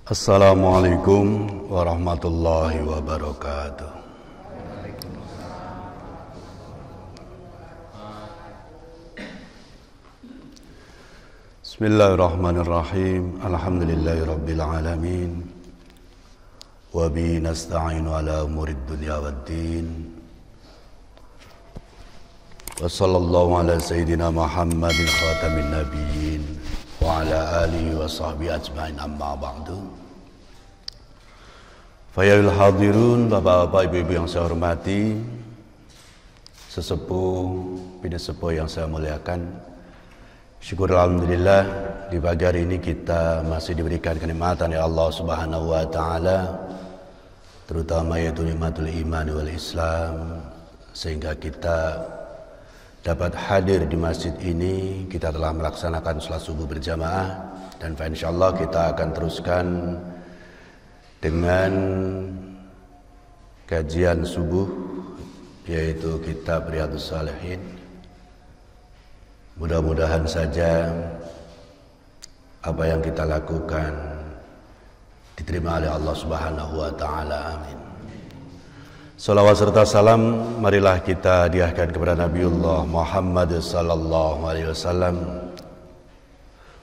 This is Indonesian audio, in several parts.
Assalamualaikum warahmatullahi wabarakatuh. Bismillahirrahmanirrahim. Alhamdulillahirabbil alamin. Wa bihi nasta'inu ala umurid dunya waddin. Wa sallallahu ala sayyidina Muhammadin khatamin nabiyyin wa ala alihi wa sahbihi ajma'in, amma ba'du. Fayal hadirun, bapak-bapak, ibu-ibu yang saya hormati, sesepuh, bini sepuh yang saya muliakan, syukur alhamdulillah di pagi hari ini kita masih diberikan kenikmatan oleh Allah Subhanahu wa taala, terutama yaitu nikmatul iman wal Islam, sehingga kita dapat hadir di masjid ini. Kita telah melaksanakan salat subuh berjamaah, dan insyaallah kita akan teruskan dengan kajian subuh, yaitu kitab Riyadhus Shalihin. Mudah-mudahan saja apa yang kita lakukan diterima oleh Allah Subhanahu wa taala. Amin. Salawat serta salam marilah kita hadiahkan kepada Nabiullah Muhammad sallallahu alaihi wasallam.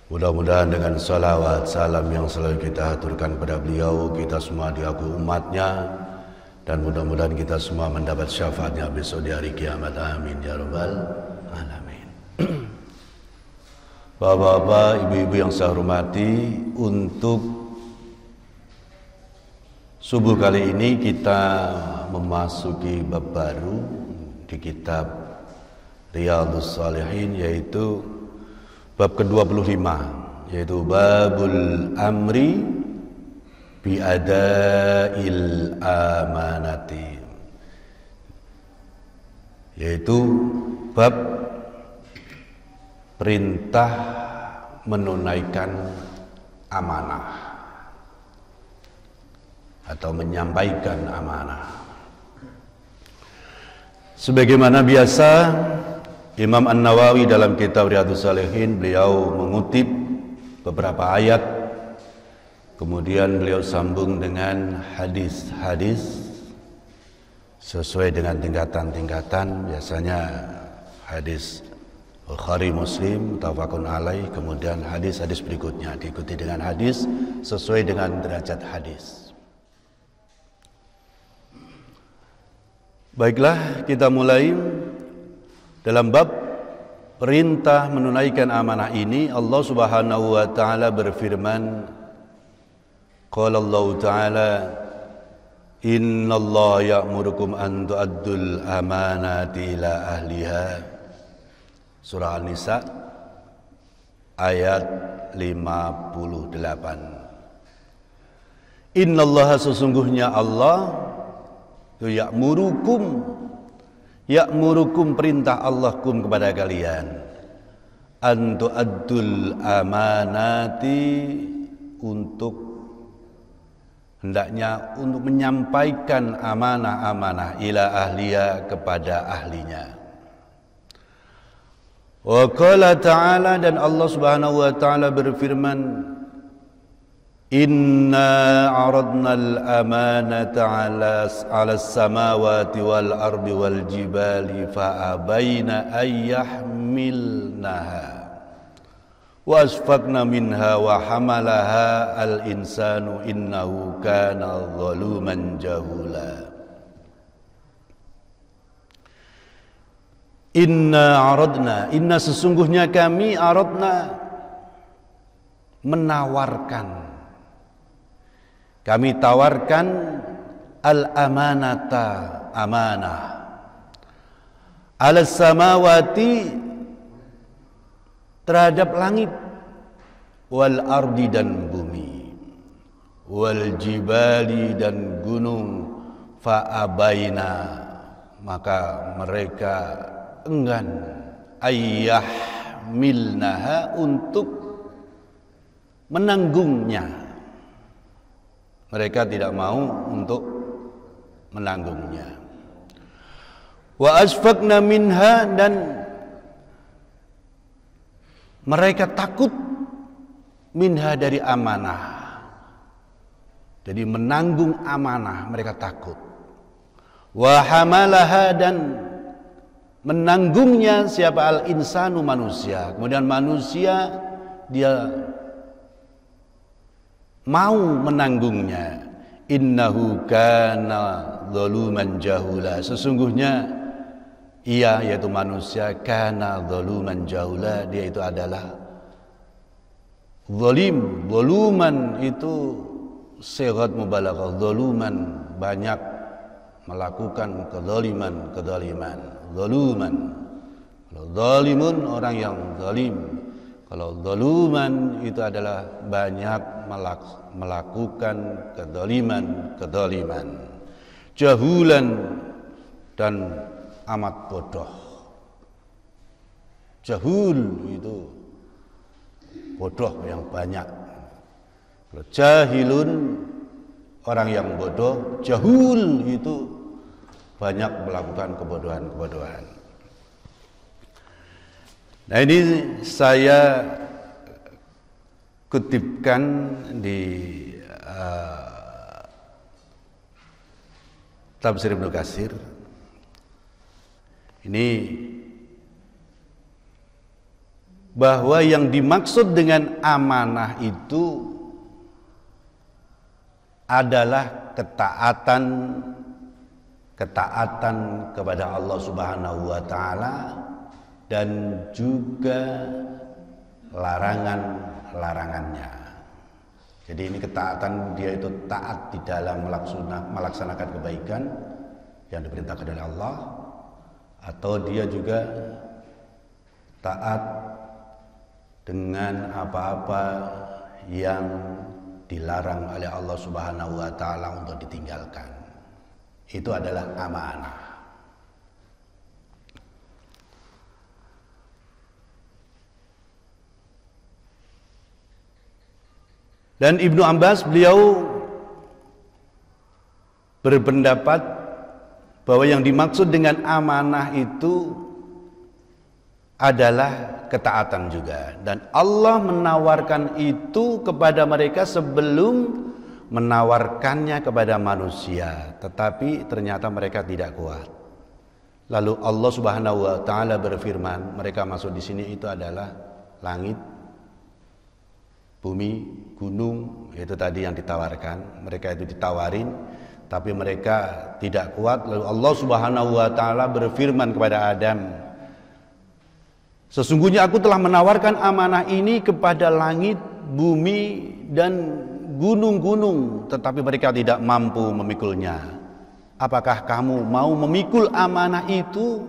Mudah-mudahan dengan salawat salam yang selalu kita aturkan kepada beliau, kita semua diakui umatnya, dan mudah-mudahan kita semua mendapat syafaatnya besok di hari kiamat. Amin ya rabbal alamin. Bapak-bapak, ibu-ibu yang saya hormati, untuk subuh kali ini kita memasuki bab baru di kitab Riyadhus Shalihin, yaitu bab ke-25, yaitu babul amri bi adail amanati, yaitu bab perintah menunaikan amanah atau menyampaikan amanah. Sebagaimana biasa, Imam An-Nawawi dalam kitab Riyadhus Shalihin, beliau mengutip beberapa ayat, kemudian beliau sambung dengan hadis-hadis sesuai dengan tingkatan-tingkatan. Biasanya hadis Bukhari, Muslim, muttafaqun alaih, kemudian hadis-hadis berikutnya diikuti dengan hadis sesuai dengan derajat hadis. Baiklah, kita mulai. Dalam bab perintah menunaikan amanah ini, Allah Subhanahu wa taala berfirman, qala Allah taala, innallaha ya'murukum an tu'addul amanati ila ahliha. Surah An-Nisa ayat 58. Innallaha, sesungguhnya Allah, ya'murukum perintah Allah kum kepada kalian, an tu'addul amanati, untuk hendaknya untuk menyampaikan amanah-amanah ila ahliya, kepada ahlinya. Wa qala ta'ala, dan Allah Subhanahu wa taala berfirman, inna aradna al-amanata ala samawati wal ardi wal jibali fa abaina ayyahmilnaha wa asfaqna minha wa hamalaha al-insanu innahu kana zaluman jahula. Inna aradna, inna sesungguhnya kami, aradna menawarkan, kami tawarkan al-amanata, amanah, ala samawati, terhadap langit, wal ardi, dan bumi, wal jibali, dan gunung, fa abaina, maka mereka enggan, ayyah milnaha, untuk menanggungnya. Mereka tidak mau untuk menanggungnya. Wa asfaqna minha, dan mereka takut minha, dari amanah. Jadi menanggung amanah mereka takut. Wa hamalaha, dan menanggungnya siapa? Al-insanu, manusia. Kemudian manusia dia mau menanggungnya. Innahu kana zaluman jahula. Sesungguhnya ia, yaitu manusia, kana zaluman jahula, dia itu adalah zalim. Zaluman itu sighat mubalaghah. Zaluman, banyak melakukan kezaliman. Zaluman. Kalau zalimun, orang yang zalim. Kalau zaluman itu adalah banyak melakukan kezaliman. Jahulan, dan amat bodoh. Jahul itu bodoh yang banyak. Kalau jahilun, orang yang bodoh. Jahul itu banyak melakukan kebodohan. Nah, ini saya kutipkan di Tafsir Ibnu Katsir. Ini bahwa yang dimaksud dengan amanah itu adalah ketaatan kepada Allah Subhanahu wa taala, dan juga larangannya. Jadi ini ketaatan, dia itu taat di dalam melaksanakan kebaikan yang diperintahkan oleh Allah, atau dia juga taat dengan apa-apa yang dilarang oleh Allah Subhanahu wa taala untuk ditinggalkan. Itu adalah amanah. Dan Ibnu Abbas, beliau berpendapat bahwa yang dimaksud dengan amanah itu adalah ketaatan juga, dan Allah menawarkan itu kepada mereka sebelum menawarkannya kepada manusia, tetapi ternyata mereka tidak kuat. Lalu Allah Subhanahu wa taala berfirman, mereka masuk di sini itu adalah langit, bumi, gunung, itu tadi yang ditawarkan. Mereka itu ditawarin, tapi mereka tidak kuat. Lalu Allah Subhanahu wa taala berfirman kepada Adam, sesungguhnya aku telah menawarkan amanah ini kepada langit, bumi, dan gunung-gunung, tetapi mereka tidak mampu memikulnya. Apakah kamu mau memikul amanah itu?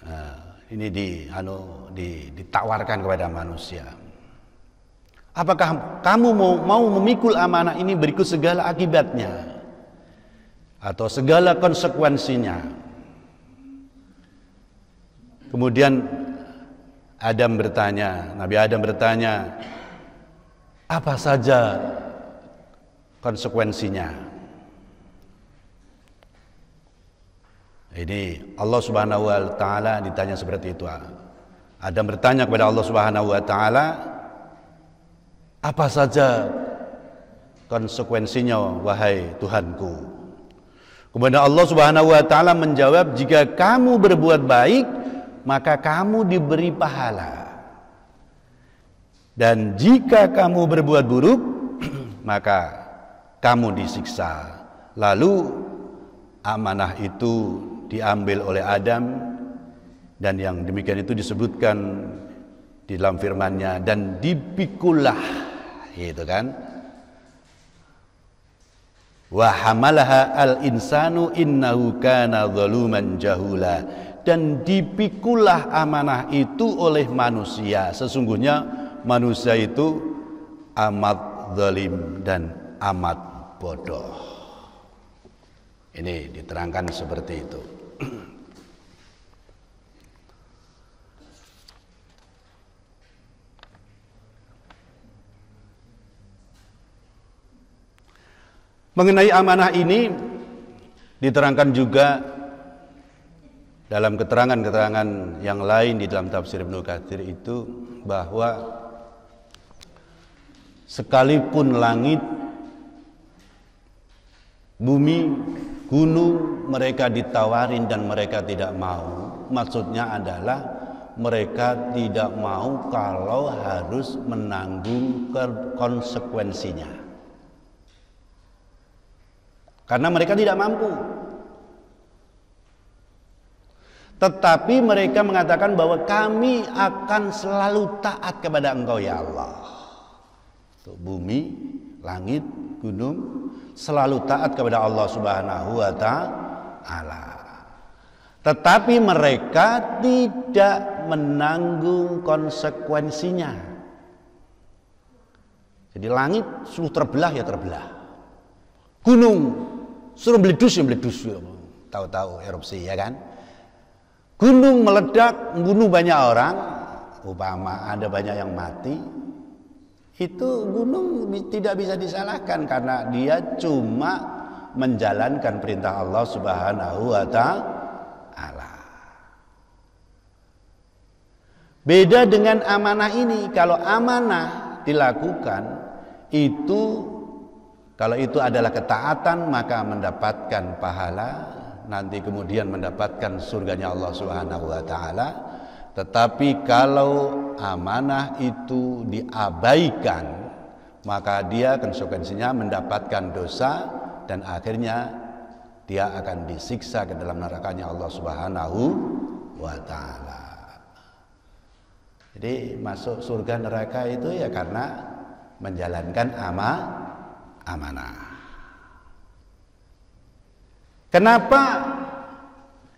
Nah, ini ditawarkan kepada manusia. Apakah kamu mau memikul amanah ini berikut segala akibatnya atau segala konsekuensinya? Kemudian Nabi Adam bertanya, apa saja konsekuensinya? Ini Allah Subhanahu wa taala ditanya seperti itu. Adam bertanya kepada Allah Subhanahu wa taala, apa saja konsekuensinya wahai Tuhanku? Kemudian Allah Subhanahu wa taala menjawab, jika kamu berbuat baik maka kamu diberi pahala, dan jika kamu berbuat buruk maka kamu disiksa. Lalu amanah itu diambil oleh Adam, dan yang demikian itu disebutkan di dalam firman-Nya, dan dipikulah, gitu kan, wa hamalaha al-insanu innahu kana zaluman jahula, dan dipikulah amanah itu oleh manusia, sesungguhnya manusia itu amat zalim dan amat bodoh. Ini diterangkan seperti itu. Mengenai amanah ini diterangkan juga dalam keterangan-keterangan yang lain di dalam tafsir Ibnu Katsir itu, bahwa sekalipun langit Bumi, gunung mereka ditawarin dan mereka tidak mau. Maksudnya adalah mereka tidak mau kalau harus menanggung konsekuensinya. Karena mereka tidak mampu. Tetapi mereka mengatakan bahwa kami akan selalu taat kepada Engkau ya Allah. Bumi, langit, gunung selalu taat kepada Allah Subhanahu wa ta'ala. Tetapi mereka tidak menanggung konsekuensinya. Jadi langit suruh terbelah ya terbelah. Gunung suruh meledus ya meledus. Tahu-tahu erupsi ya kan. Gunung meledak, membunuh banyak orang. Umpama ada banyak yang mati. Itu gunung tidak bisa disalahkan karena dia cuma menjalankan perintah Allah Subhanahu wa ta'ala. Beda dengan amanah ini. Kalau amanah dilakukan itu, kalau itu adalah ketaatan maka mendapatkan pahala, nanti kemudian mendapatkan surganya Allah Subhanahu wa ta'ala. Tetapi kalau amanah itu diabaikan, maka dia konsekuensinya mendapatkan dosa dan akhirnya dia akan disiksa ke dalam nerakanya Allah Subhanahu wa ta'ala. Jadi masuk surga neraka itu ya karena menjalankan amanah. Kenapa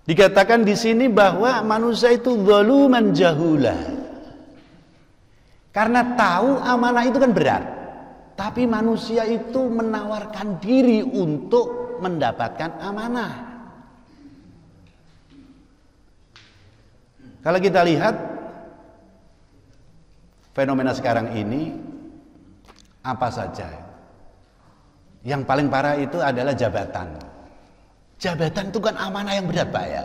dikatakan di sini bahwa manusia itu zaluman jahula? Karena tahu amanah itu kan berat. Tapi manusia itu menawarkan diri untuk mendapatkan amanah. Kalau kita lihat fenomena sekarang ini apa saja? Yang paling parah itu adalah jabatan. Jabatan itu kan amanah yang berat Pak ya.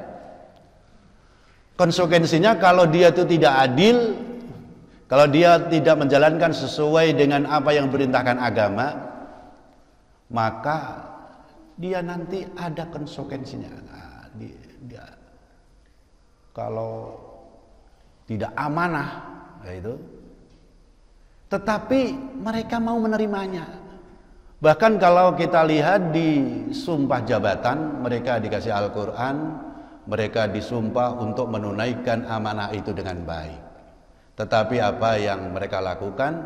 Konsekuensinya kalau dia itu tidak adil, kalau dia tidak menjalankan sesuai dengan apa yang diperintahkan agama, maka dia nanti ada konsekuensinya. Nah, dia kalau tidak amanah, itu. Tetapi mereka mau menerimanya. Bahkan kalau kita lihat di sumpah jabatan, mereka dikasih Al-Quran, mereka disumpah untuk menunaikan amanah itu dengan baik. Tetapi apa yang mereka lakukan?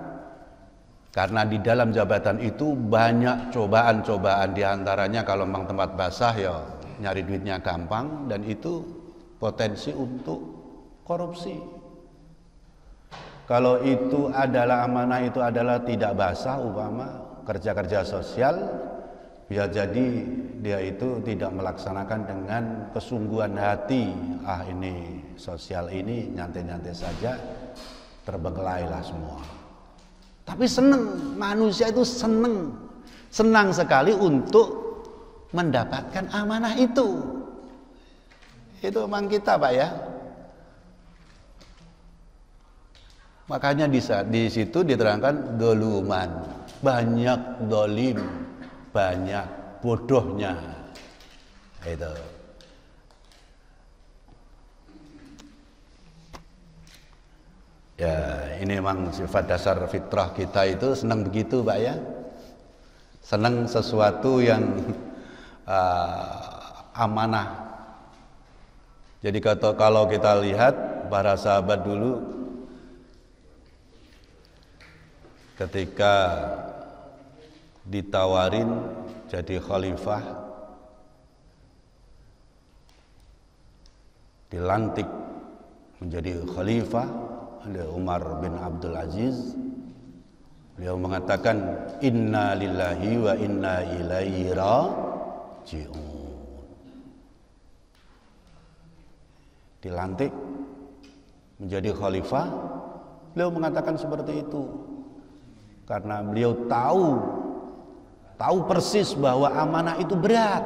Karena di dalam jabatan itu banyak cobaan-cobaan, diantaranya kalau memang tempat basah ya nyari duitnya gampang, dan itu potensi untuk korupsi. Kalau itu adalah amanah, itu adalah tidak basah, umpama kerja-kerja sosial, bisa jadi dia itu tidak melaksanakan dengan kesungguhan hati. Ah, ini sosial ini nyantai-nyantai saja, terbengkelailah semua. Tapi senang, manusia itu senang sekali untuk mendapatkan amanah itu. Itu memang kita Pak ya. Makanya di situ diterangkan doluman, banyak dolim, banyak bodohnya. Itu. Ya, ini memang sifat dasar fitrah kita itu senang begitu Pak ya. Senang sesuatu yang amanah. Jadi kalau kita lihat para sahabat dulu, ketika ditawarin jadi khalifah, dilantik menjadi khalifah oleh Umar bin Abdul Aziz, beliau mengatakan inna lillahi wa inna ilaihi raji'un. Dilantik menjadi khalifah, beliau mengatakan seperti itu karena beliau tahu persis bahwa amanah itu berat.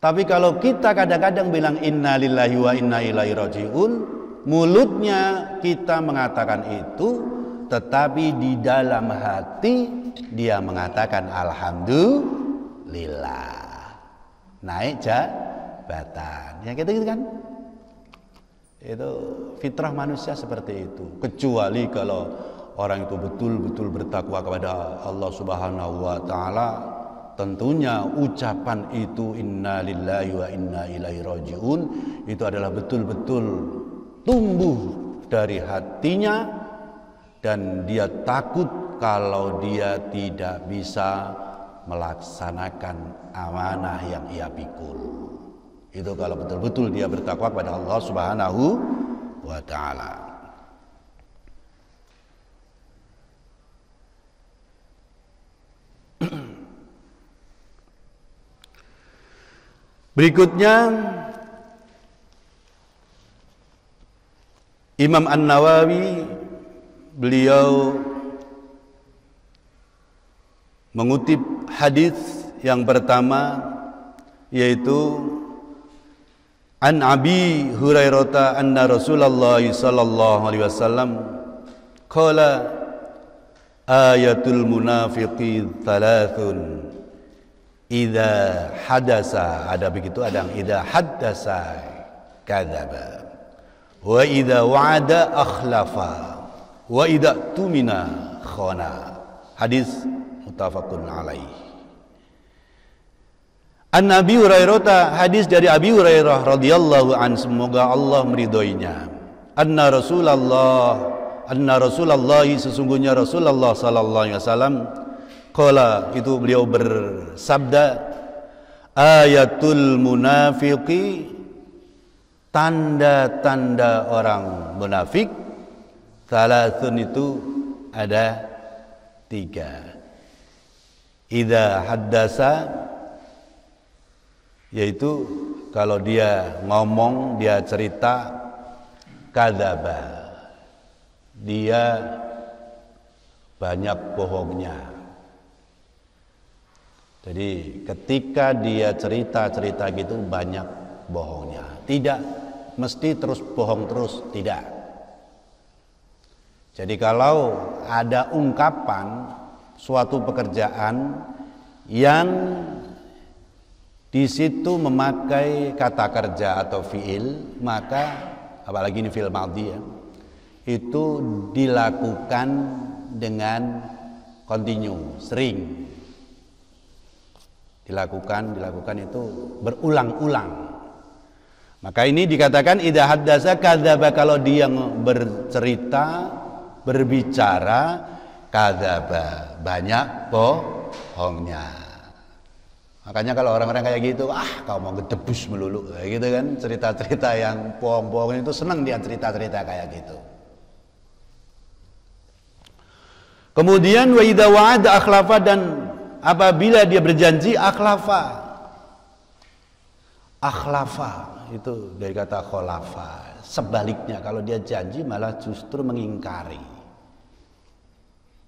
Tapi kalau kita kadang-kadang bilang inna lillahi wa inna ilaihi raji'un, mulutnya kita mengatakan itu, tetapi di dalam hati dia mengatakan alhamdulillah. lillah. Naik jabatan. Ya gitu kan? Itu fitrah manusia seperti itu. Kecuali kalau orang itu betul-betul bertakwa kepada Allah Subhanahu wa taala, tentunya ucapan itu inna lillahi wa inna ilaihi rajiun itu adalah betul-betul tumbuh dari hatinya, dan dia takut kalau dia tidak bisa melaksanakan amanah yang ia pikul. Itu kalau betul-betul dia bertakwa kepada Allah Subhanahu wa taala. Berikutnya Imam An-Nawawi, beliau mengutip hadis yang pertama, yaitu An Abi Hurairah anna Rasulullah sallallahu alaihi wasallam qala ayatul munafiqi thalathun idza hadasa, ada begitu, ada idza haddasa kadzaba wa idza wa'ada akhlafa wa idza tumina khana. Hadis muttafaqun alaih. An Abi Hurairah, hadis dari Abi Hurairah radhiyallahu an, semoga Allah meridhoinya. Anna Rasulullah, sesungguhnya Rasulullah sallallahu alaihi wasallam, qala, itu beliau bersabda, ayatul munafiqi, tanda-tanda orang munafik, thalathun, itu ada 3. Idza haddasa, yaitu kalau dia ngomong, dia cerita, kadzaba, dia banyak bohongnya. Jadi ketika dia cerita-cerita gitu banyak bohongnya. Tidak mesti terus bohong terus, tidak. Jadi kalau ada ungkapan suatu pekerjaan yang di situ memakai kata kerja atau fiil, maka apalagi ini fiil madhi ya, itu dilakukan dengan continue, sering. Dilakukan itu berulang-ulang. Maka ini dikatakan idza haddasa kadzaba, kalau dia bercerita, berbicara, kadzaba, banyak bohongnya. Makanya kalau orang-orang kayak gitu, kau mau ngedebus melulu, kayak gitu kan, cerita-cerita yang bohong-bohong itu senang dia cerita-cerita kayak gitu. Kemudian wa idza wa'ada akhlafa, dan apabila dia berjanji akhlafa. Akhlafa itu dari kata kholafa. Sebaliknya, kalau dia janji malah justru mengingkari.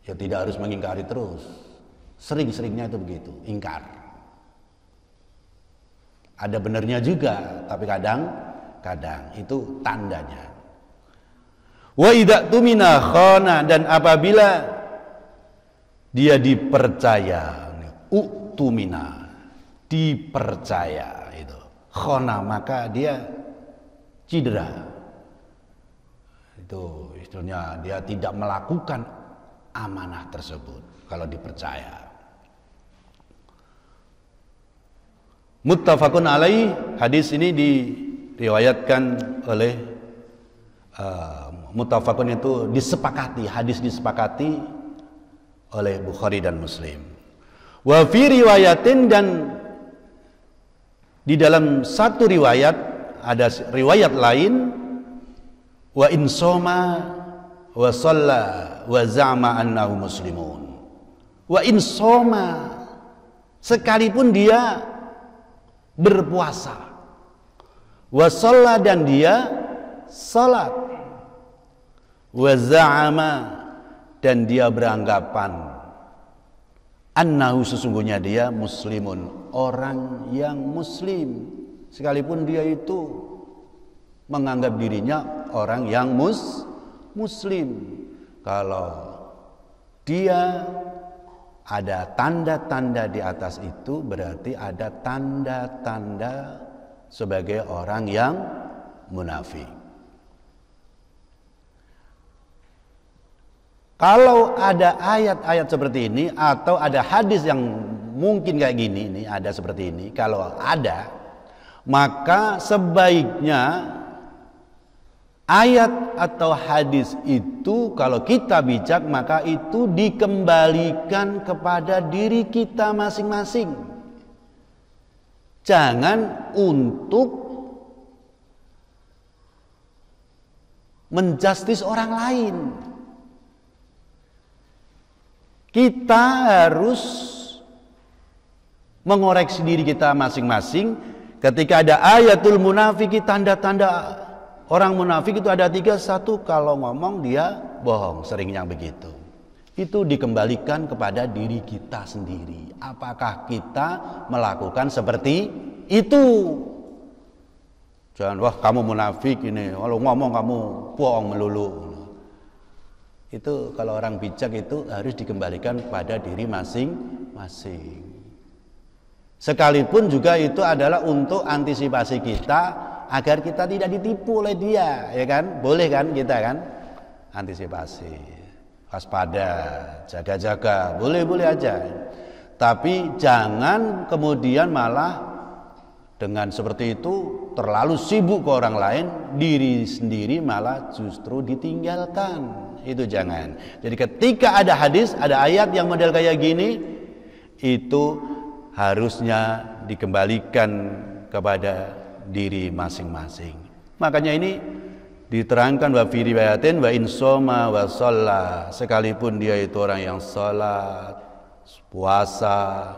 Ya tidak harus mengingkari terus. Sering-seringnya itu begitu, ingkar. Ada benarnya juga, tapi kadang-kadang itu tandanya. Wa idza tumina khana, dan apabila dia dipercaya, utumina, dipercaya itu, khana, maka dia cedera. Itu istilahnya dia tidak melakukan amanah tersebut kalau dipercaya. Muttafaqun alaih, hadis ini diriwayatkan oleh muttafaqun itu disepakati, hadis disepakati oleh Bukhari dan Muslim. Wa fi riwayatin, dan di dalam satu riwayat, ada riwayat lain, wa in soma wa shalla wa za'ama annahu muslimun. Wa in soma, sekalipun dia berpuasa, wa shalla, dan dia salat, wa za'ama, dan dia beranggapan annahu, sesungguhnya dia muslimun, orang yang muslim, sekalipun dia itu menganggap dirinya orang yang muslim. Kalau dia ada tanda-tanda di atas itu, berarti ada tanda-tanda sebagai orang yang munafik. Kalau ada ayat-ayat seperti ini atau ada hadis yang mungkin kayak gini, ini ada seperti ini, kalau ada, maka sebaiknya ayat atau hadis itu kalau kita bijak maka itu dikembalikan kepada diri kita masing-masing. Jangan untuk menjustis orang lain. Kita harus mengoreksi diri kita masing-masing. Ketika ada ayatul munafiki, tanda-tanda orang munafik itu ada 3. 1, kalau ngomong dia bohong, seringnya begitu. Itu dikembalikan kepada diri kita sendiri. Apakah kita melakukan seperti itu? Jangan, wah kamu munafik ini, kalau ngomong kamu bohong melulu. Itu kalau orang bijak itu harus dikembalikan kepada diri masing-masing. Sekalipun juga itu adalah untuk antisipasi kita agar kita tidak ditipu oleh dia, ya kan? Boleh kan kita kan? Antisipasi, waspada, jaga-jaga, boleh-boleh aja. Tapi jangan kemudian malah dengan seperti itu terlalu sibuk ke orang lain, diri sendiri malah justru ditinggalkan. Itu jangan. Jadi ketika ada hadis, ada ayat yang model kayak gini, itu harusnya dikembalikan kepada diri masing-masing. Makanya ini diterangkan wa fi riwayatin wa in shoma wa shalla, sekalipun dia itu orang yang salat, puasa,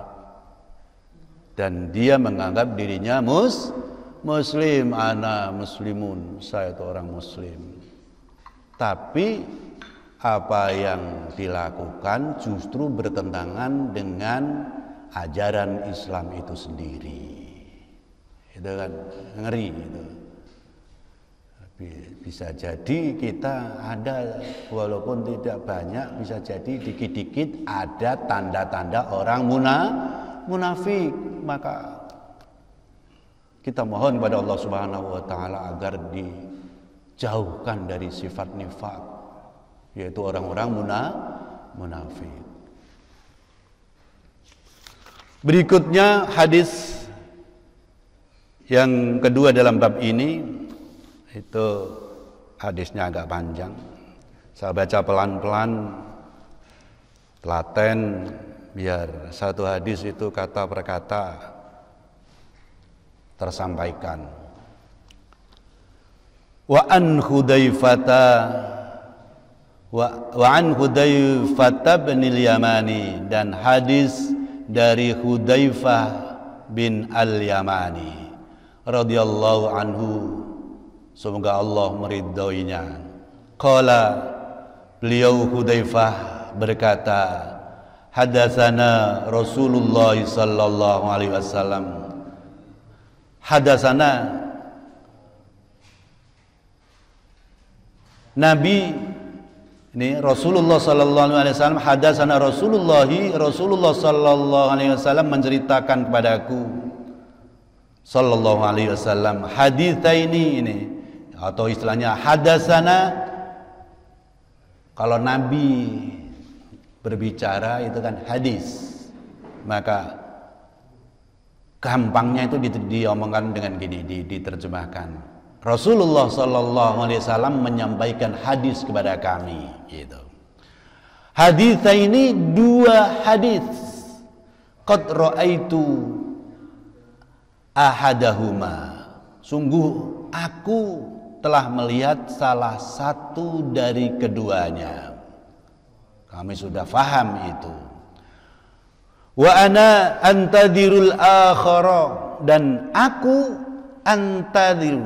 dan dia menganggap dirinya muslim, ana muslimun, saya itu orang muslim. Tapi apa yang dilakukan justru bertentangan dengan ajaran Islam itu sendiri. Itu kan ngeri itu. Bisa jadi kita ada, walaupun tidak banyak, bisa jadi dikit-dikit ada tanda-tanda orang munafik. Maka kita mohon kepada Allah Subhanahu wa taala agar dijauhkan dari sifat nifaq, yaitu orang-orang munafik. Berikutnya hadis yang kedua dalam bab ini, itu hadisnya agak panjang. Saya baca pelan-pelan, telaten, biar satu hadis itu kata per kata tersampaikan. Wa an Hudzaifah bin al-Yamani, dan hadis dari Hudzaifah bin al-Yamani radhiyallahu anhu, semoga Allah meridhoinya. Qala, beliau Hudzaifah berkata, hadatsana Rasulullah sallallahu alaihi wasallam. Hadatsana, Nabi ini Rasulullah sallallahu alaihi wasallam, hadatsana Rasulullah sallallahu alaihi wasallam menceritakan kepadaku sallallahu alaihi wasallam haditsaini ini, atau istilahnya hadatsana. Kalau Nabi berbicara itu kan hadis, maka gampangnya itu diomongkan dengan gini, diterjemahkan. Rasulullah sallallahu alaihi wasallam menyampaikan hadis kepada kami, gitu. Hadis ini 2 hadis. Qad ra'aitu ahadahuma, sungguh aku telah melihat salah satu dari keduanya. Kami sudah faham itu. Wa ana antadirul akhara, dan aku antadiru,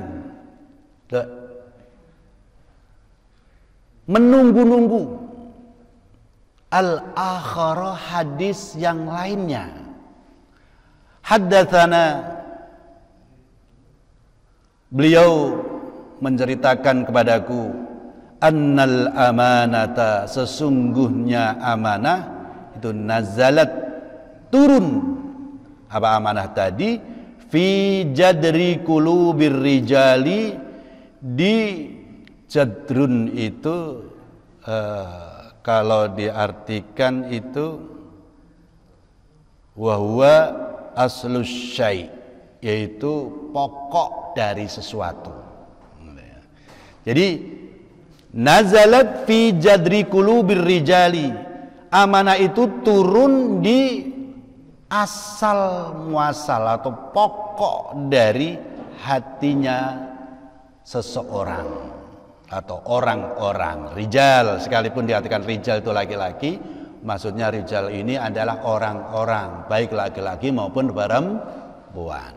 menunggu-nunggu al-akhara, hadis yang lainnya. Haddatsana, beliau menceritakan kepadaku, annal amanata, sesungguhnya amanah, itu nazalat turun apa amanah tadi fi jadri qulubir rijali, di jadrun itu kalau diartikan itu wahwa aslus syai', yaitu pokok dari sesuatu. Jadi nazalat fi jadri qulubir rijali, amanah itu turun di asal muasal atau pokok dari hatinya seseorang atau orang-orang. Rijal, sekalipun diartikan rijal itu laki-laki, maksudnya rijal ini adalah orang-orang, baik laki-laki maupun perempuan.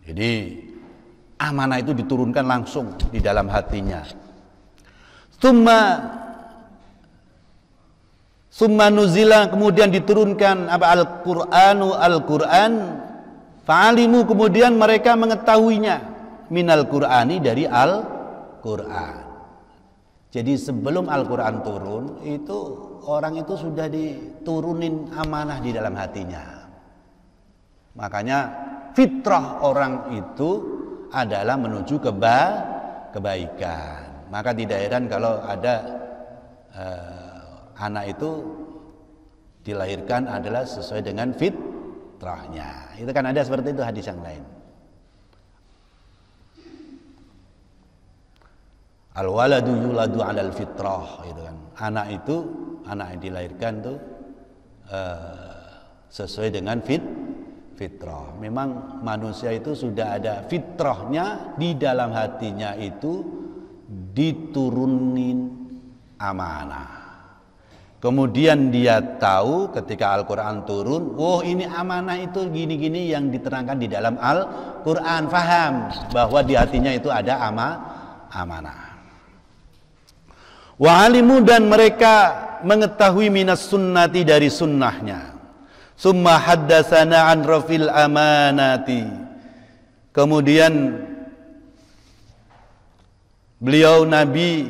Jadi amanah itu diturunkan langsung di dalam hatinya. Summa nuzila, kemudian diturunkan apa Al-Qur'an, fa'alimu, kemudian mereka mengetahuinya, minal Qur'ani, dari Al-Qur'an. Jadi sebelum Al-Qur'an turun itu orang itu sudah diturunin amanah di dalam hatinya. Makanya fitrah orang itu adalah menuju kebaikan. Maka tidak heran kalau ada anak itu dilahirkan adalah sesuai dengan fitrahnya. Itu kan ada seperti itu hadis yang lain. Al-waladu yuladu 'alal fitrah, gitu kan. Anak yang dilahirkan itu sesuai dengan fitrah. Memang manusia itu sudah ada fitrahnya, di dalam hatinya itu diturunin amanah. Kemudian dia tahu ketika Al-Quran turun, oh ini amanah itu gini-gini yang diterangkan di dalam Al-Quran, faham bahwa di hatinya itu ada amanah. Wa alimu, dan mereka mengetahui minas sunnati, dari sunnahnya. Summa haddatsana an rafil amanati, kemudian beliau Nabi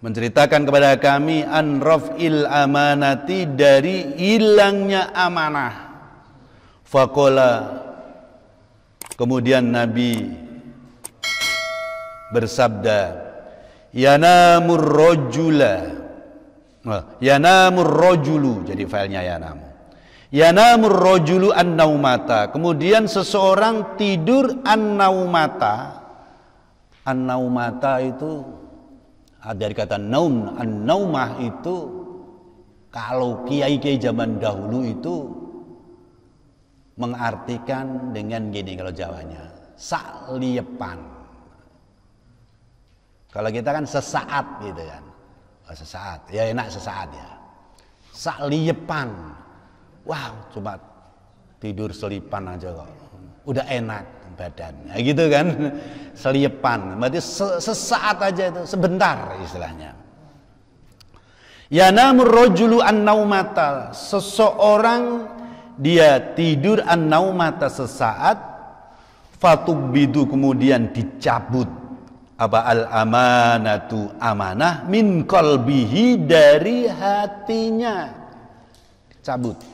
menceritakan kepada kami an raf'il amanati, dari hilangnya amanah. Faqala, kemudian Nabi bersabda, yanamur rajulu, jadi filenya yanamur rajulu an-naumata, kemudian seseorang tidur an-naumata. An-naumata itu dari kata naum. An-naumah itu kalau kiai-kiai zaman dahulu itu mengartikan dengan gini, kalau Jawanya sakliepan. Kalau kita kan sesaat gitu kan. Oh, sesaat, ya enak sesaat ya. Sakliepan. Wow, cuma tidur selipan aja kok. Udah enak badan, ya gitu kan. Seliepan, berarti sesaat aja itu, sebentar istilahnya. Yanamur rajulu an-naumata, seseorang dia tidur an-naumata sesaat, fatubbidu, kemudian dicabut apa al-amanatu, amanah, min qalbihi, dari hatinya, dicabut.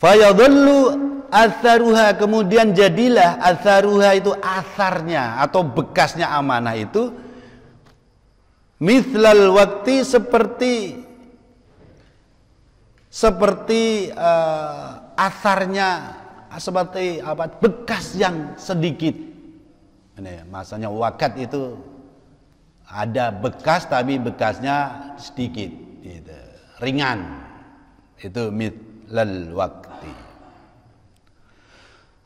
Fayadhallu atharuha, kemudian jadilah atharuha itu asarnya atau bekasnya amanah itu, mithlal waktu, seperti asarnya, seperti apa, bekas yang sedikit. Ini masanya wakat itu ada bekas tapi bekasnya sedikit, gitu, ringan. Itu mithlal waktu.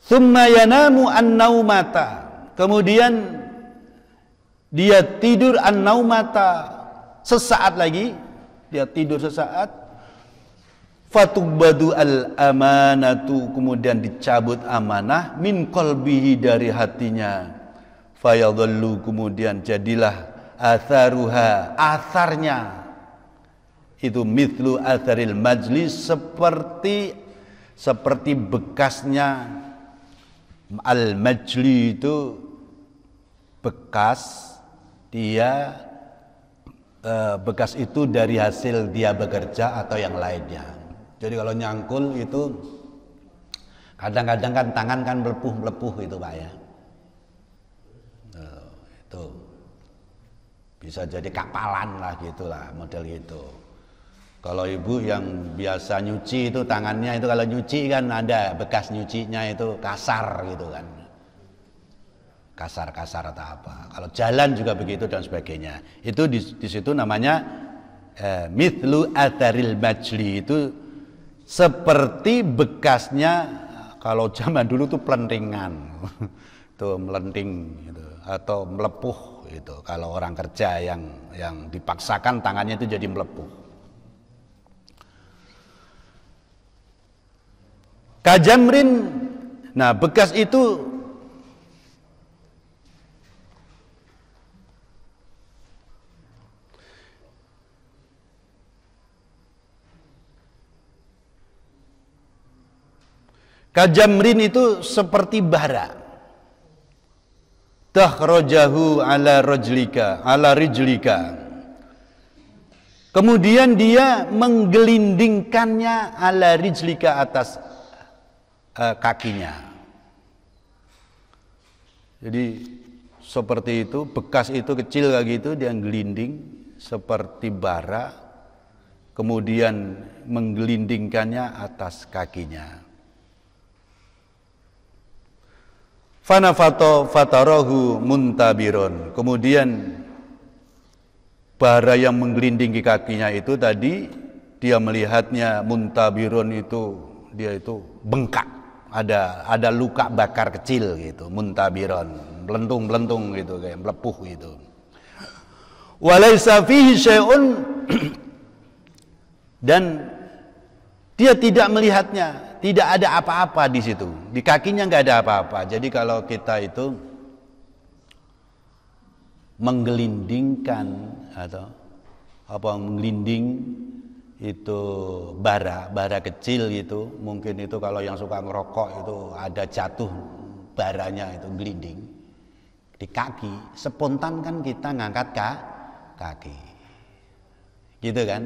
Tsumma yanamu an-naumata, kemudian dia tidur an-naumata, sesaat lagi dia tidur sesaat, fatubadu al-amanatu, kemudian dicabut amanah, min qalbihi, dari hatinya, fayadhallu, kemudian jadilah atharuha, asarnya itu mithlu atharil majlis, seperti bekasnya al-majli itu bekas dia bekas itu dari hasil dia bekerja atau yang lainnya. Jadi kalau nyangkul itu kadang-kadang kan tangan kan melepuh itu Pak ya. Itu bisa jadi kapalan lah gitulah model gitu. Kalau ibu yang biasa nyuci itu tangannya itu kalau nyuci kan ada bekas nyucinya itu kasar gitu kan. Kasar atau apa. Kalau jalan juga begitu dan sebagainya. Itu di situ namanya mithlu atharil majli, itu seperti bekasnya kalau zaman dulu tuh pelentingan. Tuh melenting gitu, atau melepuh itu. Kalau orang kerja yang dipaksakan tangannya itu jadi melepuh. Kajamrin, nah bekas itu kajamrin itu seperti bara. Takhrajahu ala rijlika. Kemudian dia menggelindingkannya ala rijlika atas kakinya. Jadi seperti itu, bekas itu kecil kayak gitu dia gelinding seperti bara, kemudian menggelindingkannya atas kakinya. Fanafato fatarahu muntabiron. Kemudian bara yang menggelinding di kakinya itu tadi dia melihatnya muntabiron, itu dia itu bengkak, ada luka bakar kecil gitu, muntabiron, melentung gitu, kayak melepuh gitu. Walaisa fihi syai'un, dan dia tidak melihatnya, tidak ada apa-apa di situ. Di kakinya nggak ada apa-apa. Jadi kalau kita itu menggelindingkan atau menggelinding itu bara kecil itu, mungkin itu kalau yang suka ngerokok itu ada jatuh baranya itu gelinding di kaki, spontan kan kita ngangkat kaki, gitu kan?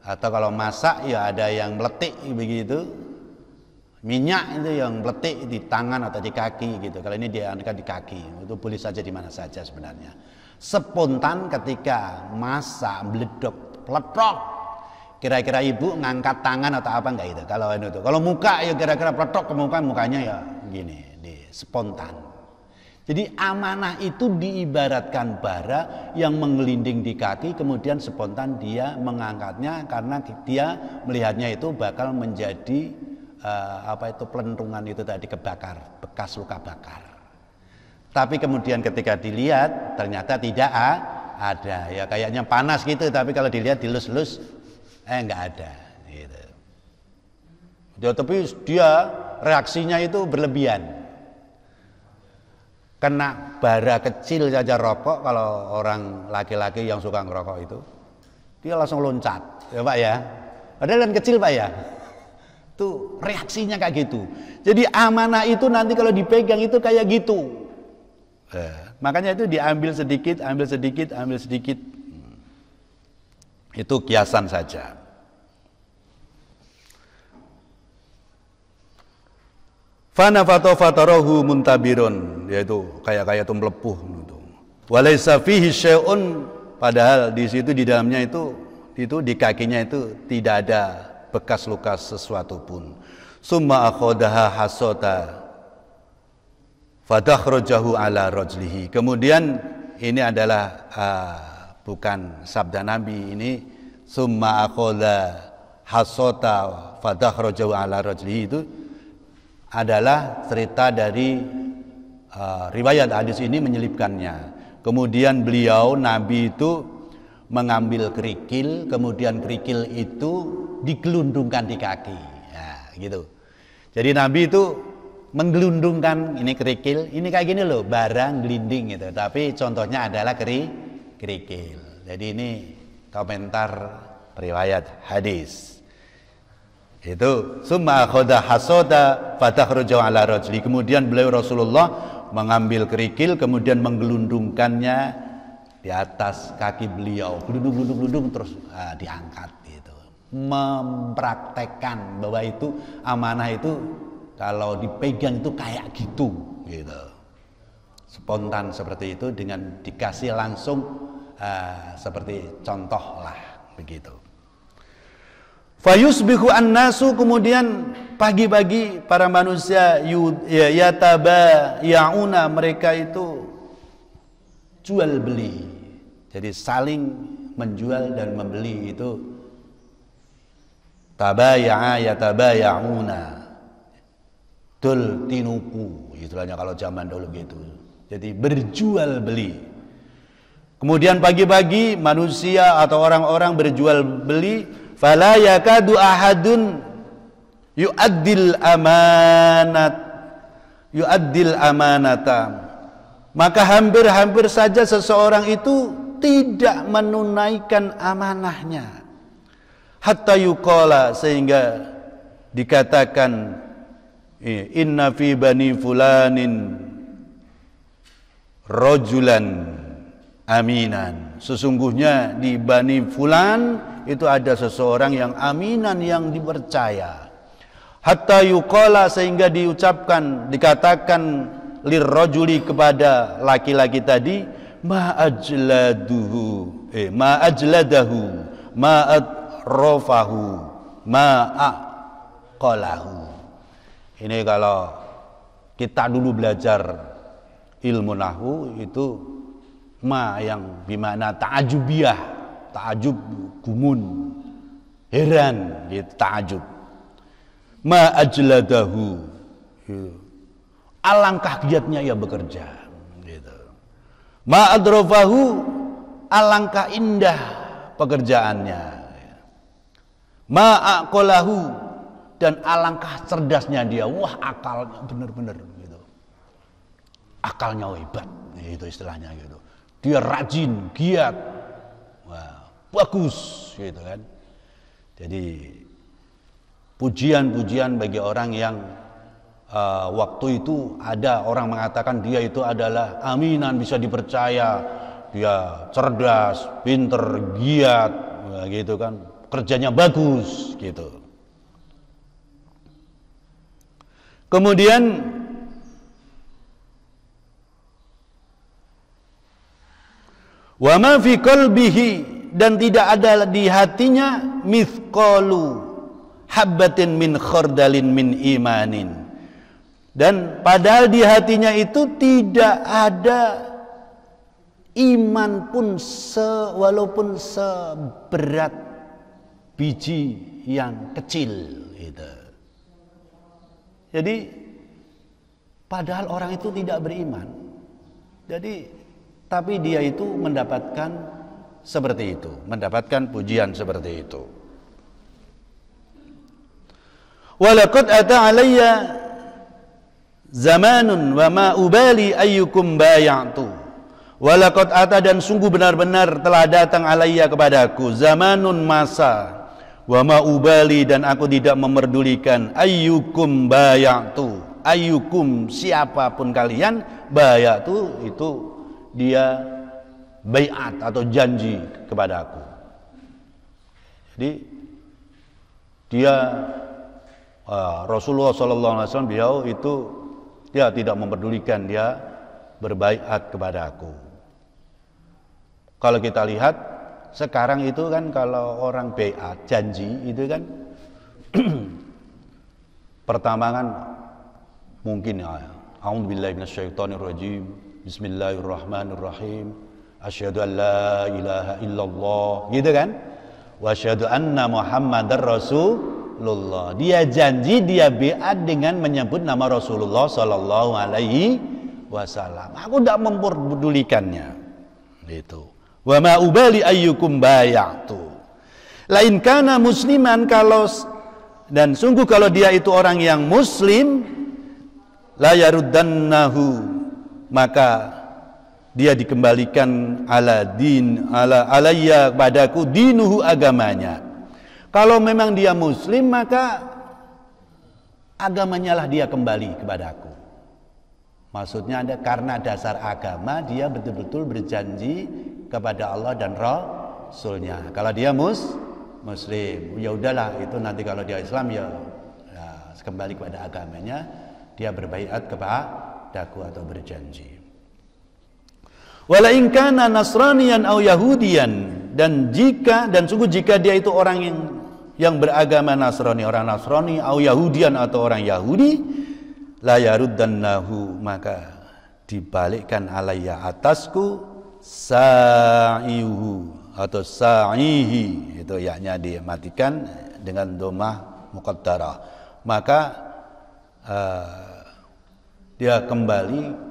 Atau kalau masak ya ada yang meletik begitu, minyak itu yang meletik di tangan atau di kaki gitu. Kalau ini dia angkat di kaki, itu boleh saja di mana saja sebenarnya. Spontan ketika masak meledok, peletok, kira-kira ibu ngangkat tangan atau apa enggak itu? Kalau itu, kalau muka ya kira-kira peletok ke mukanya ya gini, spontan. Jadi amanah itu diibaratkan bara yang menggelinding di kaki, kemudian spontan dia mengangkatnya karena dia melihatnya itu bakal menjadi pelentungan itu tadi, kebakar, bekas luka bakar. Tapi kemudian ketika dilihat ternyata tidak ada, ya kayaknya panas gitu, tapi kalau dilihat dilus-lus enggak ada gitu. Ya, tapi dia reaksinya itu berlebihan. Kena bara kecil saja rokok, kalau orang laki-laki yang suka ngerokok itu dia langsung loncat, ya Pak ya. Padahal kan kecil Pak ya. Tuh reaksinya kayak gitu. Jadi amanah itu nanti kalau dipegang itu kayak gitu. Makanya itu diambil sedikit, ambil sedikit. Itu kiasan saja. Fanafato fatarahu muntabirun, yaitu kayak itu melepuh gitu. Walaisa fihi syai'un, padahal di situ di dalamnya itu di kakinya itu tidak ada bekas luka sesuatu pun. Summa akhodaha hasota fadakhrajahu ala rajlihi. Kemudian ini adalah bukan sabda Nabi, ini summa akhoda hasota fadakhrajahu ala rajlihi itu adalah cerita dari riwayat hadis ini menyelipkannya. Kemudian beliau Nabi itu mengambil kerikil, kemudian kerikil itu digelundungkan di kaki, ya, gitu. Jadi Nabi itu menggelundungkan ini kerikil, ini kayak gini loh, barang gelinding gitu. Tapi contohnya adalah kerikil. Jadi ini komentar riwayat hadis. Itu summa akhadha hasada fatakhraja ala rajuli. Kemudian beliau Rasulullah mengambil kerikil kemudian menggelundungkannya di atas kaki beliau, gelundung terus diangkat gitu. Mempraktekkan bahwa itu amanah itu kalau dipegang itu kayak gitu. Spontan seperti itu dengan dikasih langsung seperti contoh lah begitu. Fayusbihu an-nasu, kemudian pagi-pagi para manusia yatabaya'una, mereka itu jual beli. Jadi saling menjual dan membeli itu tabaya'a yatabaya'una. Dul tinuku istilahnya kalau zaman dulu gitu. Jadi berjual beli. Kemudian pagi-pagi manusia atau orang-orang berjual beli, fala yakadu ahadun yu'addil amanata. Maka hampir-hampir saja seseorang itu tidak menunaikan amanahnya. Hatta yuqala, sehingga dikatakan inna fi bani fulanin rajulan aminan. Sesungguhnya di Bani Fulan itu ada seseorang yang aminan, yang dipercaya. Hatta yuqala, sehingga dikatakan lirrajuli, kepada laki-laki tadi, ma ajladahu ma atrafahu ma aqalahu. Ini kalau kita dulu belajar ilmu nahwu itu ma yang bermakna ta'ajubiyah, ta'ajub, gumun, heran gitu, ta'ajub. Ma ajladahu, alangkah giatnya ia bekerja gitu. Ma adrafahu, alangkah indah pekerjaannya. Ma aqalahu, dan alangkah cerdasnya dia. Wah, akalnya benar-benar gitu. Akalnya hebat, itu istilahnya gitu. Dia rajin, giat, wah, bagus, gitu kan. Jadi pujian-pujian bagi orang yang waktu itu ada orang mengatakan dia itu adalah aminan, bisa dipercaya, dia cerdas, pinter, giat, gitu kan, kerjanya bagus, gitu. Kemudian wa ma fi qalbihi, dan tidak ada di hatinya mithqalu habbatin min khardalin min imanin, dan padahal di hatinya itu tidak ada iman pun walaupun seberat biji yang kecil gitu. Jadi padahal orang itu tidak beriman, jadi tapi dia itu mendapatkan seperti itu, mendapatkan pujian seperti itu. Walaqad ata alayya zamanun wa ma ubali ayyukum bay'atu. Walaqad ata, dan sungguh benar-benar telah datang alayya kepadaku zamanun, masa, wa ma ubali, dan aku tidak memerdulikan ayyukum bay'atu. Ayyukum, siapapun kalian, bay'atu itu dia baiat atau janji kepada aku. Jadi dia Rasulullah SAW, beliau itu dia tidak memperdulikan, dia berbaiat kepada aku. Kalau kita lihat sekarang itu kan, kalau orang baiat janji itu kan pertama kan mungkin a'udzubillahi minasyaitonirrajim, bismillahirrahmanirrahim, asyhadu an la ilaha illallah, gitu kan, wa asyhadu anna muhammadar rasulullah. Dia janji, dia baiat dengan menyebut nama Rasulullah sallallahu alaihi wasallam. Aku tidak memperdulikannya gitu. Wa ma ubali ayyukum bay'atu. Lain kana musliman, kalau, dan sungguh kalau dia itu orang yang muslim, la yaruddannahu, maka dia dikembalikan alayya padaku dinuhu, agamanya. Kalau memang dia muslim, maka agamanya lah dia kembali kepadaku. Maksudnya karena dasar agama dia betul-betul berjanji kepada Allah dan Rasulnya. Kalau dia Muslim, ya udahlah, itu nanti kalau dia Islam ya kembali kepada agamanya, dia berbaiat kepadaku atau berjanji. Wala in kana nasraniyan aw yahudiyan, dan sungguh jika dia itu orang yang beragama Nasrani, orang Nasrani, aw yahudian atau orang Yahudi, la yaruddannahu, maka dibalikkan alayya atasku sa'ihu atau sa'ihi, itu yaknya dimatikan dengan dhammah muqaddarah, maka dia kembali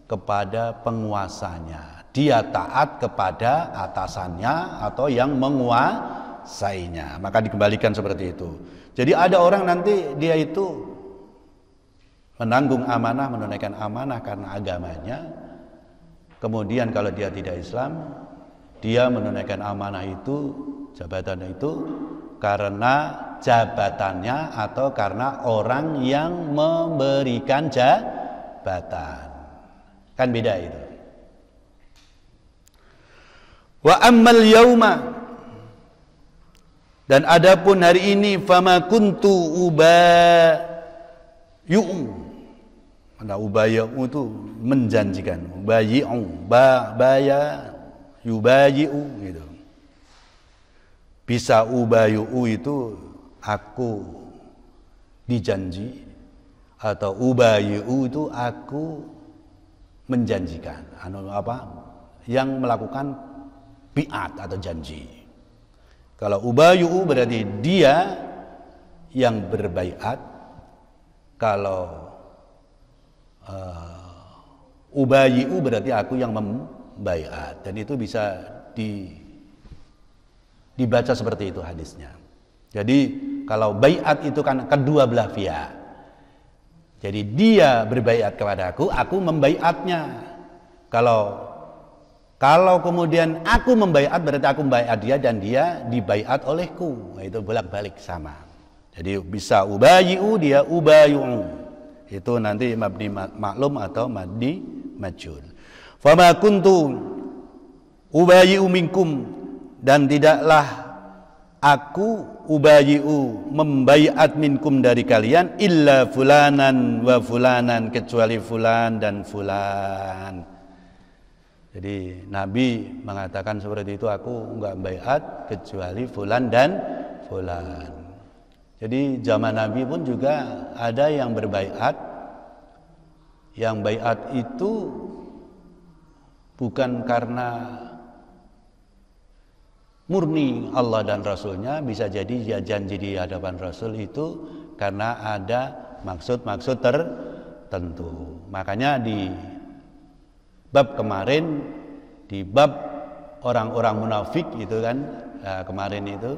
kepada penguasanya, dia taat kepada atasannya atau yang menguasainya, maka dikembalikan seperti itu. Jadi ada orang nanti dia itu menanggung amanah, menunaikan amanah karena agamanya, kemudian kalau dia tidak Islam, dia menunaikan amanah itu, jabatan itu karena jabatannya atau karena orang yang memberikan jabatan. Kan beda itu. Wa ammal yauma, dan adapun hari ini, fama kuntu ubayyu. Mana ubayyu itu menjanjikan, ubayyu, baya yubayyu gitu. Bisa ubayyu itu aku dijanji, atau ubayyu itu aku menjanjikan, yang melakukan biat atau janji. Kalau ubayyu berarti dia yang berbaiat, kalau ubayyu berarti aku yang membaiat, dan itu bisa dibaca seperti itu hadisnya. Jadi kalau baiat itu kan kedua belah pihak. Jadi dia berbaiat kepada aku membaiatnya. Kalau kemudian aku membaiat berarti aku membaiat dia dan dia dibaiat olehku. Nah, itu bolak-balik sama. Jadi bisa ubayyu, dia ubayyu. Itu nanti mabni maklum atau mabni majhul. Fama kuntu ubayyu minkum, dan tidaklah aku ubayyu membaiat minkum dari kalian, illa fulanan wa fulanan, kecuali fulan dan fulan. Jadi Nabi mengatakan seperti itu, aku enggak baiat kecuali fulan dan fulan. Jadi zaman Nabi pun juga ada yang berbaiat. Yang baiat itu bukan karena murni Allah dan Rasulnya, bisa jadi dia janji di hadapan Rasul itu karena ada maksud-maksud tertentu. Makanya di bab kemarin, di bab orang-orang munafik itu kan, kemarin itu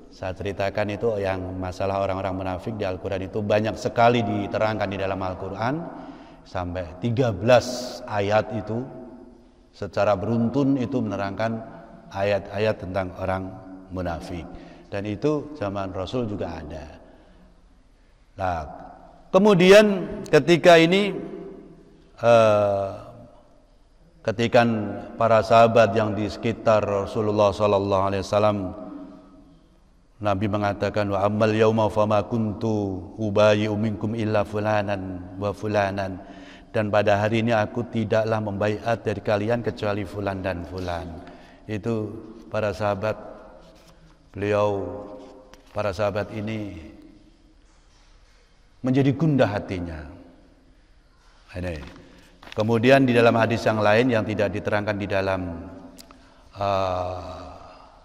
saya ceritakan itu yang masalah orang-orang munafik di Al-Quran itu banyak sekali diterangkan di dalam Al-Quran, sampai 13 ayat itu secara beruntun itu menerangkan ayat-ayat tentang orang munafik, dan itu zaman Rasul juga ada. Nah, kemudian ketika ini ketika para sahabat yang di sekitar Rasulullah sallallahu alaihi wasallam, Nabi mengatakan, wa ammal yauma fama kuntu ubayyu minkum illa fulanan wa fulanan, dan pada hari ini aku tidaklah membaiat dari kalian kecuali fulan dan fulan. Itu para sahabat ini menjadi gundah hatinya. Ini. Kemudian di dalam hadis yang lain yang tidak diterangkan di dalam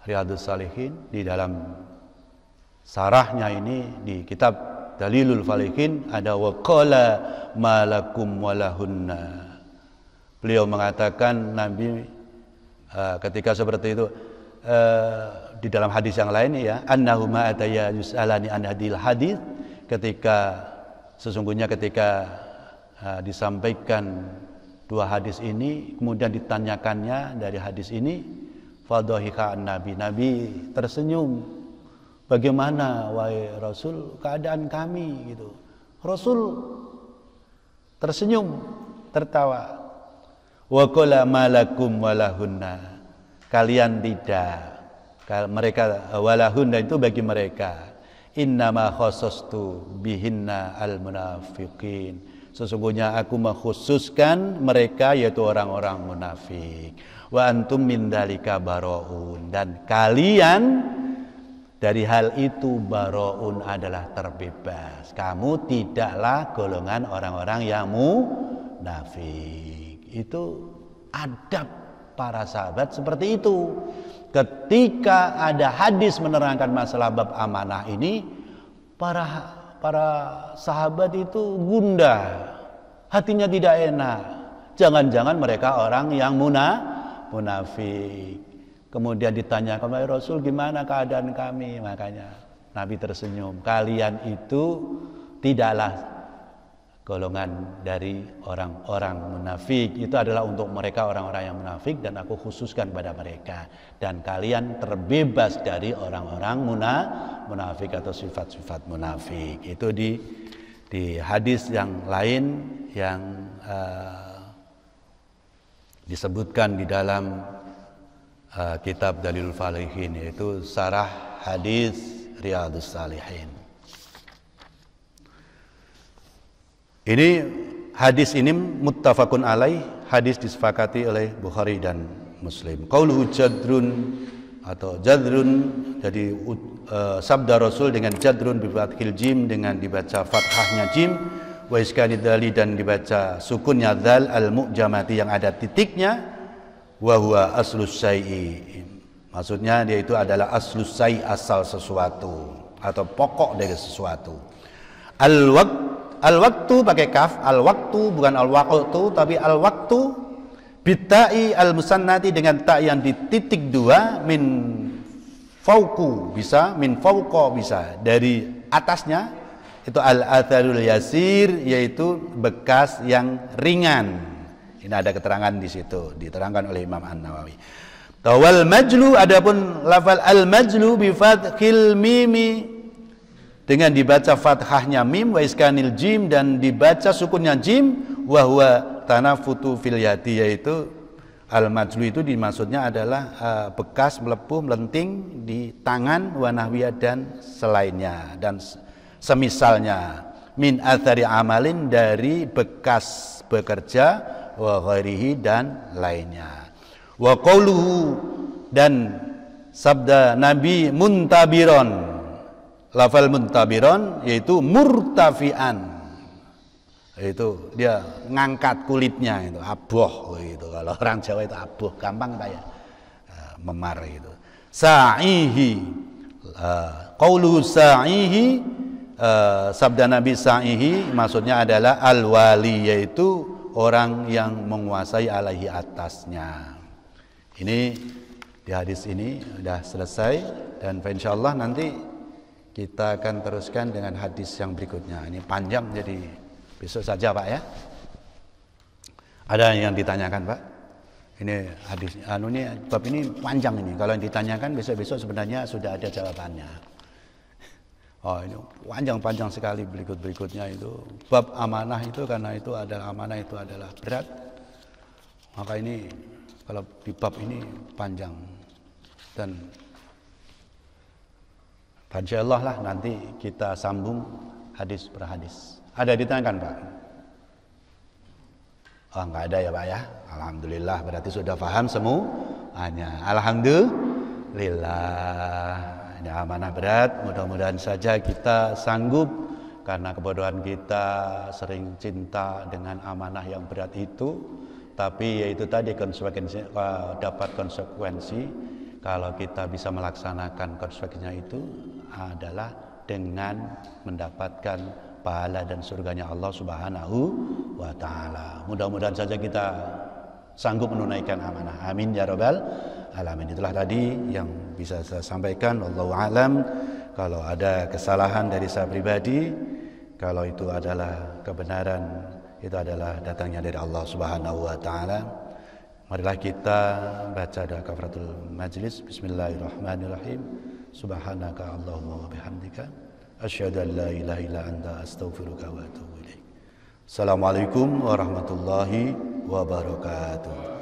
Riyadhus Shalihin, di dalam sarahnya ini di kitab Dalilul Falihin, ada waqala malakum walahunna. Beliau mengatakan, Nabi ketika seperti itu, di dalam hadis yang lain ya, annahuma ataya yus'alani an hadil hadis, ketika sesungguhnya ketika disampaikan dua hadis ini, kemudian ditanyakannya dari hadis ini, fadhahika Nabi tersenyum, bagaimana wahai Rasul keadaan kami gitu. Rasul tersenyum tertawa. Wa qala malakum walahunna, kalian tidak, mereka walahunna itu bagi mereka, innama khasastu bihinna al munafiqin, sesungguhnya aku mengkhususkan mereka yaitu orang-orang munafik. Wa antum min dzalika baraun, dan kalian dari hal itu baraun adalah terbebas. Kamu tidaklah golongan orang-orang yang munafik. Itu adab para sahabat seperti itu. Ketika ada hadis menerangkan masalah bab amanah ini, para sahabat itu gundah, hatinya tidak enak. Jangan-jangan mereka orang yang munafik. Kemudian ditanyakan, "Wahai Rasul, gimana keadaan kami?" Makanya Nabi tersenyum, "Kalian itu tidaklah golongan dari orang-orang munafik. Itu adalah untuk mereka orang-orang yang munafik, dan aku khususkan pada mereka. Dan kalian terbebas dari orang-orang munafik atau sifat-sifat munafik." Itu di hadis yang lain yang disebutkan di dalam kitab Dalilul Falihin, yaitu Sarah Hadis Riyadhus Shalihin. Ini hadis ini muttafaqun alaih, hadis disepakati oleh Bukhari dan Muslim. Qauluhu jadrun atau jadrun, jadi sabda Rasul dengan jadrun bi fathil jim, dengan dibaca fathahnya jim, wa iskanid dali, dan dibaca sukunnya dzal al mu'jamati yang ada titiknya, wa huwa aslus syai'i, maksudnya dia itu adalah aslus syai', asal sesuatu atau pokok dari sesuatu. Al-waktu pakai kaf, al-waktu bukan al-waqtu tapi al-waktu bitta'i al-musannati, dengan ta yang di titik dua, min fauqu bisa, min fauqa bisa, dari atasnya, itu al-atharul yasir, yaitu bekas yang ringan. Ini ada keterangan di situ, diterangkan oleh Imam An-Nawawi. Tawal majlu, adapun lafal al-majlu bi fathil mimi, dengan dibaca fathahnya mim, wa iskanil jim, dan dibaca sukunnya jim, wa huwa tanafutu fil yadi, yaitu al-majlu itu dimaksudnya adalah bekas melepuh melenting di tangan, wa nahwiyah, dan selainnya dan semisalnya, min athari amalin, dari bekas bekerja, wa ghairihi, dan lainnya. Wa qauluhu, dan sabda Nabi muntabiron, lafal muntabiron yaitu murtafian, itu dia ngangkat kulitnya, itu aboh gitu. Kalau orang Jawa itu aboh, gampang kayak memar itu. Sa'ihi, qauluhu sa'ihi, sabda Nabi sa'ihi maksudnya adalah al-wali, yaitu orang yang menguasai alaihi, atasnya. Ini di hadis ini sudah selesai, dan insyaallah nanti kita akan teruskan dengan hadis yang berikutnya. Ini panjang, jadi besok saja Pak ya. Ada yang ditanyakan Pak? Ini hadis ini bab ini panjang ini. Kalau yang ditanyakan besok-besok sebenarnya sudah ada jawabannya. Oh, ini panjang sekali berikutnya itu. Bab amanah itu, karena itu adalah amanah itu adalah berat. Maka ini kalau di bab ini panjang, dan insyaallah lah nanti kita sambung hadis per hadis. Ada ditanyakan Pak? Oh, enggak ada ya Pak ya. Alhamdulillah, berarti sudah paham semuanya. Alhamdulillah. Ini amanah berat, mudah-mudahan saja kita sanggup, karena kebodohan kita sering cinta dengan amanah yang berat itu. Tapi yaitu tadi konsekuensi, dapat konsekuensi. Kalau kita bisa melaksanakan konsekuensinya itu adalah dengan mendapatkan pahala dan surganya Allah Subhanahu wa ta'ala. Mudah-mudahan saja kita sanggup menunaikan amanah. Amin ya rabbal alamin. Itulah tadi yang bisa saya sampaikan. Wallahu a'lam. Kalau ada kesalahan dari saya pribadi, kalau itu adalah kebenaran, itu adalah datangnya dari Allah Subhanahu wa ta'ala. Marilah kita baca doa kafaratul majlis. Bismillahirrahmanirrahim. Subhanaka Allahumma wa bihamdika asyhadu an la ilaha illa anta astaghfiruka wa atubu ilaik. Assalamualaikum warahmatullahi wabarakatuh.